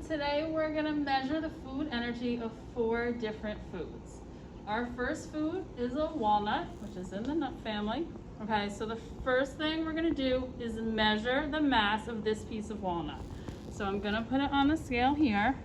Today we're going to measure the food energy of 4 different foods. Our first food is a walnut, which is in the nut family. Okay, so the first thing we're going to do is measure the mass of this piece of walnut. So I'm going to put it on the scale here.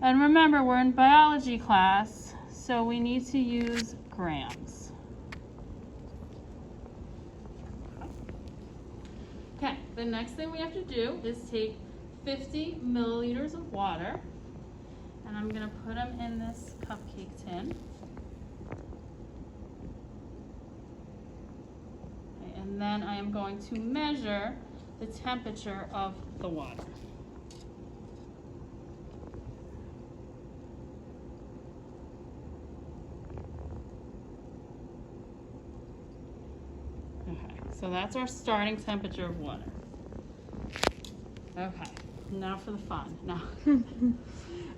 And remember, we're in biology class, so we need to use grams. Okay, the next thing we have to do is take 50 milliliters of water, and I'm going to put them in this cupcake tin. Okay, and then I am going to measure the temperature of the water. Okay, so that's our starting temperature of water. Okay, now for the fun. No.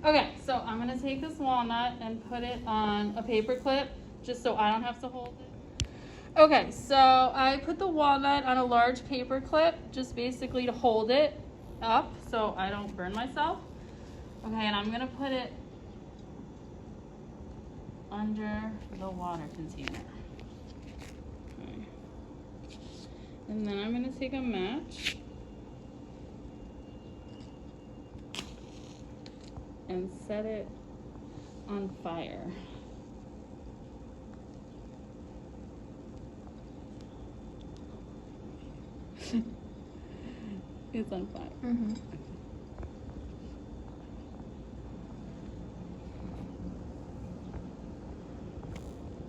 Okay, so I'm going to take this walnut and put it on a paper clip just so I don't have to hold it. Okay, so I put the walnut on a large paper clip just basically to hold it up so I don't burn myself. Okay, and I'm going to put it under the water container. Okay. And then I'm going to take a match and set it on fire. It's on fire. Mm-hmm.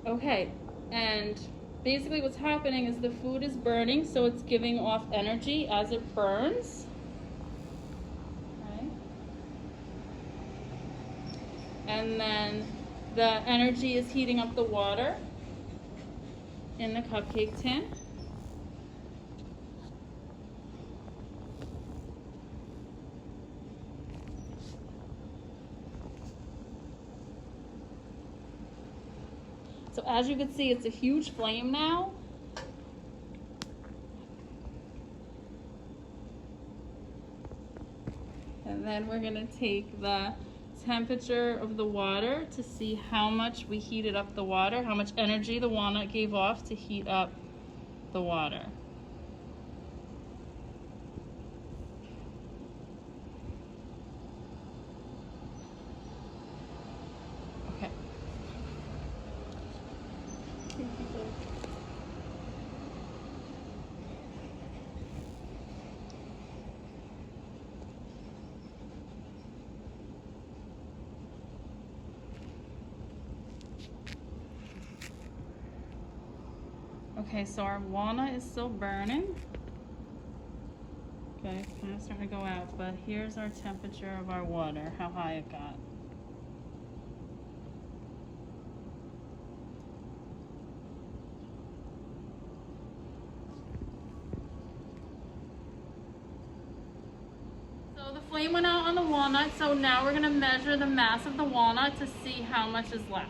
Okay, and basically what's happening is the food is burning, so it's giving off energy as it burns. And then the energy is heating up the water in the cupcake tin. So as you can see, it's a huge flame now. And then we're going to take the temperature of the water to see how much we heated up the water, how much energy the walnut gave off to heat up the water. Okay. Okay, so our walnut is still burning. Okay, it's kind of starting to go out, but here's our temperature of our water, how high it got. So the flame went out on the walnut, so now we're going to measure the mass of the walnut to see how much is left.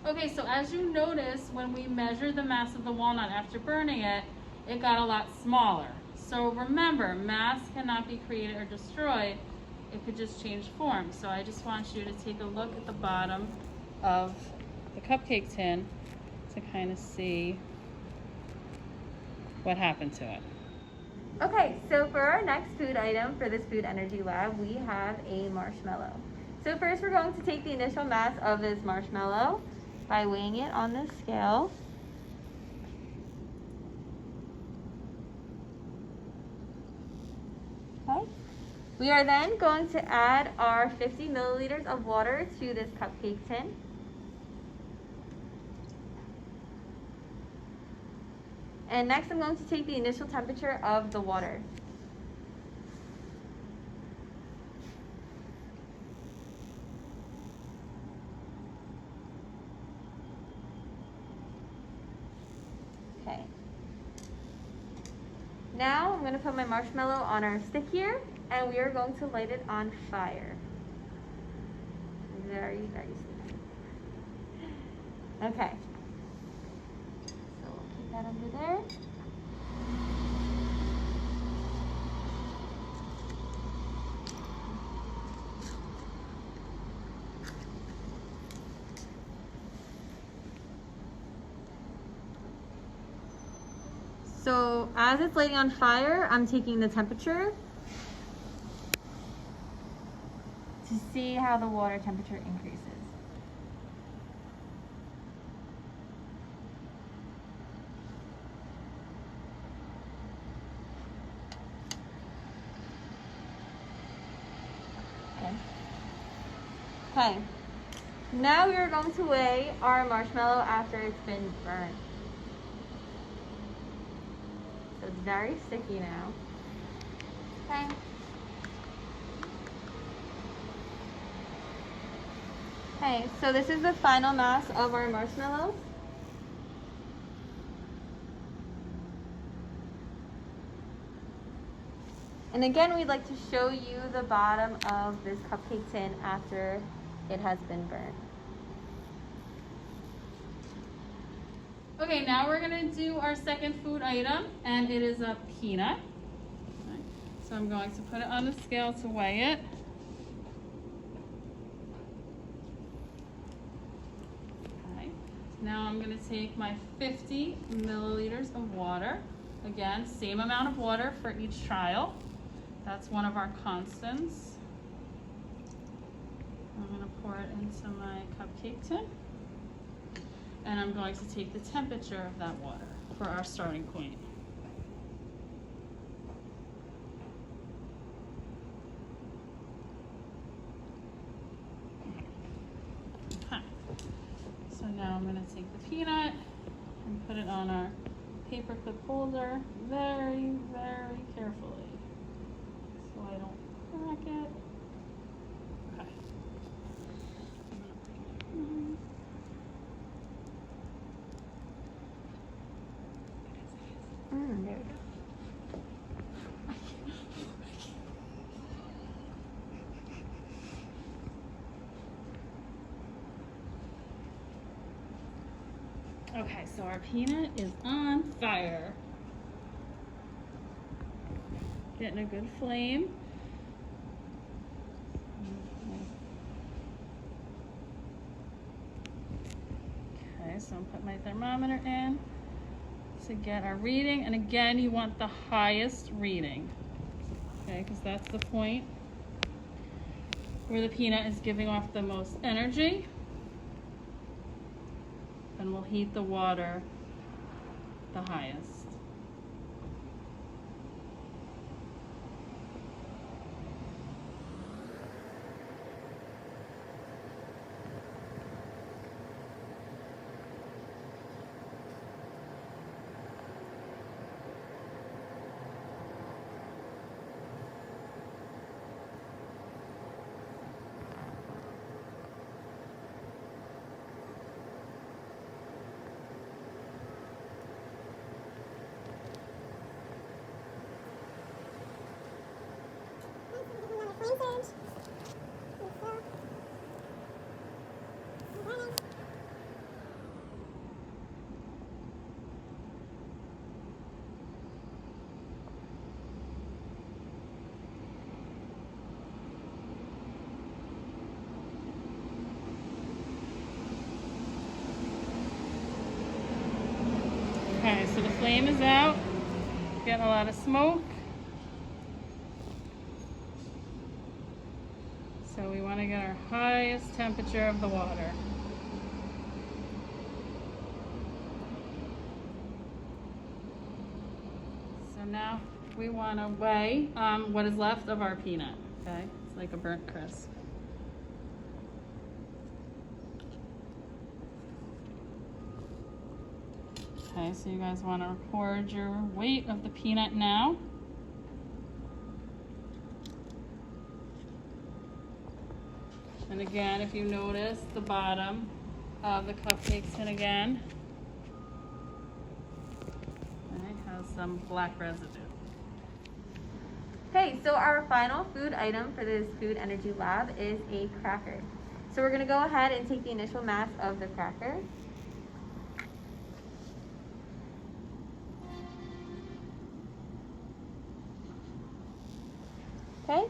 Okay, so as you notice, when we measured the mass of the walnut after burning it, it got a lot smaller. So remember, mass cannot be created or destroyed. It could just change form. So I just want you to take a look at the bottom of the cupcake tin to kind of see what happened to it. Okay, so for our next food item for this food energy lab, we have a marshmallow. So first we're going to take the initial mass of this marshmallow by weighing it on the scale. Okay. We are then going to add our 50 milliliters of water to this cupcake tin. And next I'm going to take the initial temperature of the water. Okay. Now I'm going to put my marshmallow on our stick here, and we are going to light it on fire. Very, very slow. Okay. So we'll keep that under there. So as it's lighting on fire, I'm taking the temperature to see how the water temperature increases. Okay, now we are going to weigh our marshmallow after it's been burned. So it's very sticky now. Okay. Okay, so this is the final mass of our marshmallows. And again, we'd like to show you the bottom of this cupcake tin after it has been burned. Okay, now we're gonna do our second food item, and it is a peanut. Okay. So I'm going to put it on the scale to weigh it. Okay. Now I'm gonna take my 50 milliliters of water. Again, same amount of water for each trial. That's one of our constants. I'm gonna pour it into my cupcake tin. And I'm going to take the temperature of that water for our starting point. Okay. So now I'm gonna take the peanut and put it on our paperclip holder very, very carefully so I don't crack it. Okay. There we go. Okay, so our peanut is on fire. Getting a good flame. Okay, so I'm putting my thermometer in to get our reading. And again, you want the highest reading, okay, because that's the point where the peanut is giving off the most energy. And we'll heat the water the highest. Okay, so the flame is out, getting a lot of smoke. So we want to get our highest temperature of the water. So now we want to weigh what is left of our peanut. Okay, it's like a burnt crisp. Okay, so you guys want to record your weight of the peanut now. And again, if you notice the bottom of the cupcake tin again, it has some black residue. Okay, so our final food item for this food energy lab is a cracker. So we're gonna go ahead and take the initial mass of the cracker. Okay,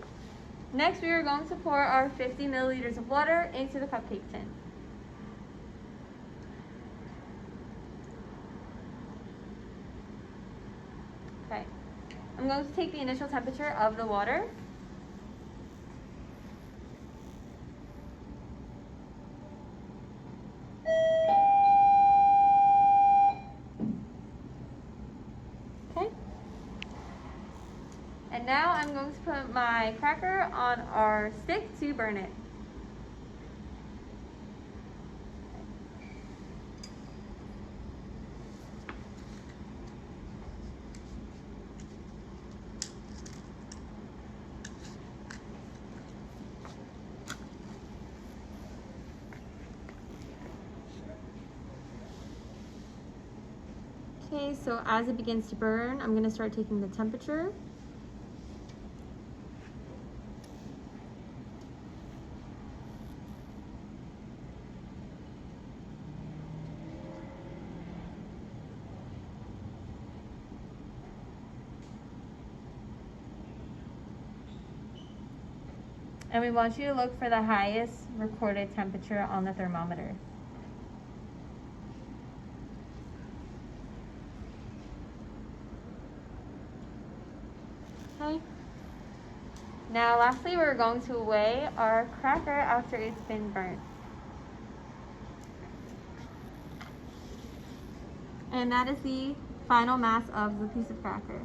next we are going to pour our 50 milliliters of water into the cupcake tin. Okay. I'm going to take the initial temperature of the water. Okay. And now I'm going to put my cracker on our stick to burn it. Okay, so as it begins to burn, I'm going to start taking the temperature. And we want you to look for the highest recorded temperature on the thermometer. Okay. Now lastly, we're going to weigh our cracker after it's been burnt. And that is the final mass of the piece of cracker.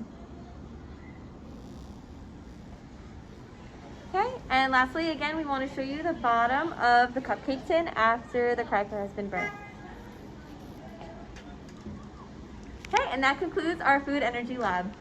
Okay, and lastly, again, we want to show you the bottom of the cupcake tin after the cracker has been burnt. Okay, and that concludes our food energy lab.